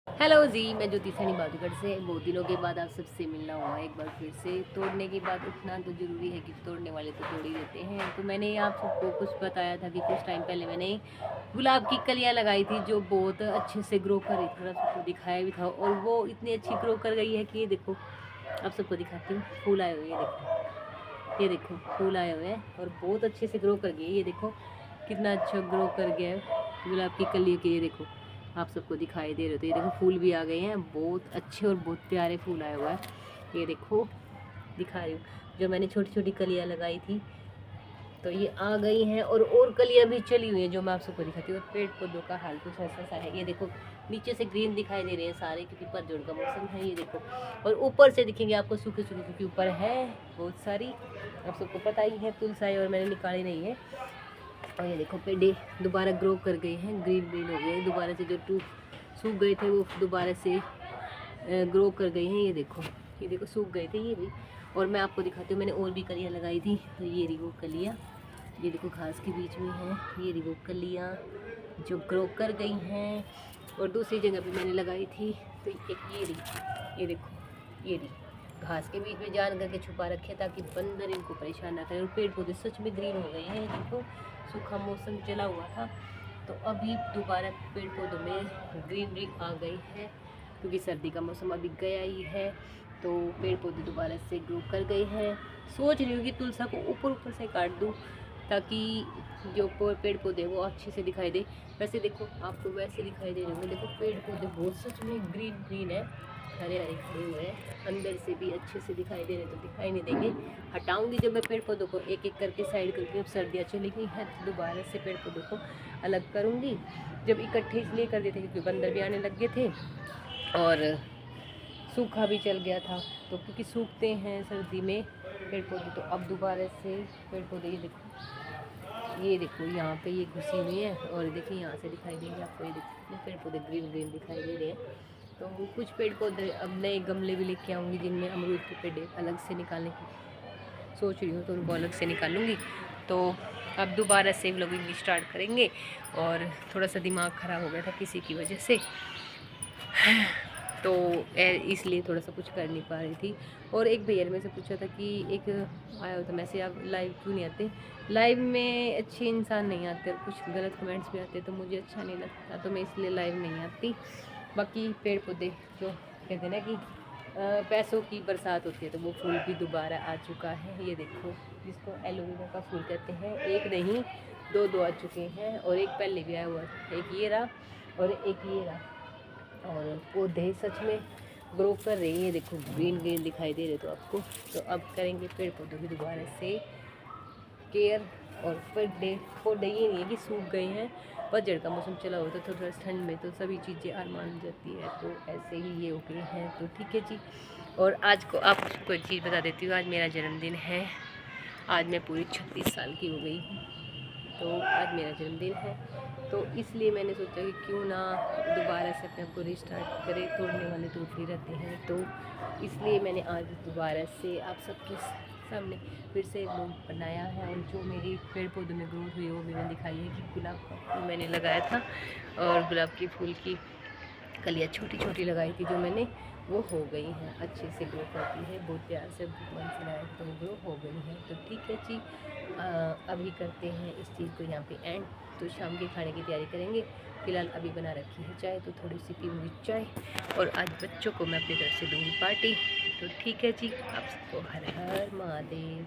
Hello जी, मैं ज्योति सैनी बाजूगढ़ से। बहुत दिनों के बाद आप सबसे मिलना हुआ एक बार फिर से। तोड़ने के बाद उठना तो ज़रूरी है कि तोड़ने वाले तो तोड़ ही देते हैं। तो मैंने आप सबको कुछ बताया था कि कुछ टाइम पहले मैंने गुलाब की कलियां लगाई थी जो बहुत अच्छे से ग्रो कर रही थी। थोड़ा सबको दिखाया भी था और वो इतनी अच्छी ग्रो कर गई है कि ये देखो, आप सबको दिखाती हूँ। फूल आए हुए हैं, ये देखो फूल आए हुए हैं और बहुत अच्छे से ग्रो कर गई है। ये देखो कितना अच्छा ग्रो कर गया है गुलाब की कली के। ये देखो, आप सबको दिखाई दे रहे हो तो ये देखो फूल भी आ गए हैं। बहुत अच्छे और बहुत प्यारे फूल आए हुआ है। ये देखो दिखा रही हूँ, जो मैंने छोटी छोटी कलियाँ लगाई थी तो ये आ गई हैं और कलियाँ भी चली हुई हैं जो मैं आप सबको दिखाती हूँ। और पेड़ पौधों का हाल कुछ ऐसा सा है। ये देखो नीचे से ग्रीन दिखाई दे रहे हैं सारे, क्योंकि पतझड़ का मौसम है। ये देखो, और ऊपर से दिखेंगे आपको सूखे सूखे, क्योंकि ऊपर है बहुत सारी, आप सबको पता ही है, तुलसाई और मैंने निकाली नहीं है। और ये देखो पेड़े दोबारा ग्रो कर गए हैं, ग्रीन ग्रीन हो गए दोबारा से। जो टूट सूख गए थे वो दोबारा से ग्रो कर गए हैं। ये देखो सूख गए थे ये भी। और मैं आपको दिखाती हूँ, मैंने और भी कलियाँ लगाई थी तो ये रही वो कलियाँ। ये देखो घास के बीच में है, ये रही वो कलियाँ जो ग्रो कर गई हैं। और दूसरी जगह पे मैंने लगाई थी तो एक ये रही, ये देखो ये रही घास के बीच में जान करके छुपा रखे ताकि बंदर इनको परेशान ना करें। और पेड़ पौधे सच में ग्रीन हो गए हैं। ये देखो सूखा मौसम चला हुआ था तो अभी दोबारा पेड़ पौधों में ग्रीनरी आ गई है, क्योंकि सर्दी का मौसम अभी गया ही है। तो पेड़ पौधे दोबारा से ग्रो कर गए हैं। सोच रही हूँ कि तुलसा को ऊपर ऊपर से काट दूँ ताकि जो पेड़ पौधे वो अच्छे से दिखाई दे। वैसे देखो आपको वैसे दिखाई दे रहे होंगे, देखो पेड़ पौधे बहुत सच में ग्रीन ग्रीन है, हरे हरे खड़े हुए हैं। अंदर से भी अच्छे से दिखाई दे रहे, तो दिखाई नहीं देंगे। हटाऊंगी जब मैं पेड़ पौधों को एक एक करके साइड करके। अब सर्दियाँ चली गई हैं तो दोबारा से पेड़ पौधों को अलग करूँगी। जब इकट्ठे इसलिए कर देते क्योंकि बंदर भी आने लग गए थे और सूखा भी चल गया था। तो क्योंकि सूखते हैं सर्दी में पेड़ पौधे, तो अब दोबारा से पेड़ पौधे, ये देखो यहाँ पे ये घुसी हुई है। और देखिए यहाँ से दिखाई देंगे आपको, ये देखिए पेड़ पौधे ग्रीन ग्रीन दिखाई दे रहे हैं। तो कुछ पेड़ पौधे अब नए गमले भी लेके आऊँगी जिनमें अमरूद के पेड़ अलग से निकालने की सोच रही हूँ, तो उनको अलग से निकालूंगी। तो अब दोबारा से व्लॉगिंग स्टार्ट करेंगे। और थोड़ा सा दिमाग ख़राब हो गया था किसी की वजह से, तो इसलिए थोड़ा सा कुछ कर नहीं पा रही थी। और एक भैया ने मेरे से पूछा था कि एक आया होता मैसेज, आप लाइव क्यों नहीं आते। लाइव में अच्छे इंसान नहीं आते और कुछ गलत कमेंट्स भी आते, तो मुझे अच्छा नहीं लगता, तो मैं इसलिए लाइव नहीं आती। बाकी पेड़ पौधे जो कहते हैं ना कि पैसों की बरसात होती है, तो वो फूल भी दोबारा आ चुका है। ये देखो जिसको एलोवेरा का फूल कहते हैं, एक नहीं दो आ चुके हैं और एक पहले भी आया हुआ था। एक ये रहा और एक ये रहा। और पौधे सच में ग्रो कर रही है, देखो ग्रीन ग्रीन दिखाई दे रहे तो आपको। तो अब करेंगे पेड़ पौधों की दोबारा से केयर। और पौधे ये नहीं है कि सूख गए हैं, पतझड़ का मौसम चला होता तो थोड़ा ठंड में तो सभी चीज़ें आरमान जाती है, तो ऐसे ही ये हो गए हैं। तो ठीक है जी। और आज को आपको एक चीज़ बता देती हूँ, आज मेरा जन्मदिन है। आज मैं पूरी 36 साल की हो गई हूँ, तो आज मेरा जन्मदिन है। तो इसलिए मैंने सोचा कि क्यों ना दोबारा से अपने आप को रिस्टार्ट करें। तोड़ने वाले तो उठ ही रहते हैं, तो इसलिए मैंने आज दोबारा से आप सबके सामने फिर से वो बनाया है। और जो मेरी पेड़ पौधों में ग्रोथ हुई वो भी मैंने दिखाई है कि गुलाब का फूल मैंने लगाया था और गुलाब के फूल की कलियाँ छोटी छोटी लगाई थी जो मैंने, वो हो गई हैं, अच्छे से ग्रो करती है। बहुत प्यार से मन से लगाया तो ग्रो हो गई है। तो ठीक है जी, अभी करते हैं इस चीज़ को यहाँ पे एंड। तो शाम के खाने की तैयारी करेंगे। फ़िलहाल अभी बना रखी है चाय, तो थोड़ी सी पीऊँगी चाय। और आज बच्चों को मैं अपनी तरफ से दूँगी पार्टी। तो ठीक है जी, आप सबको हर हर महादेव।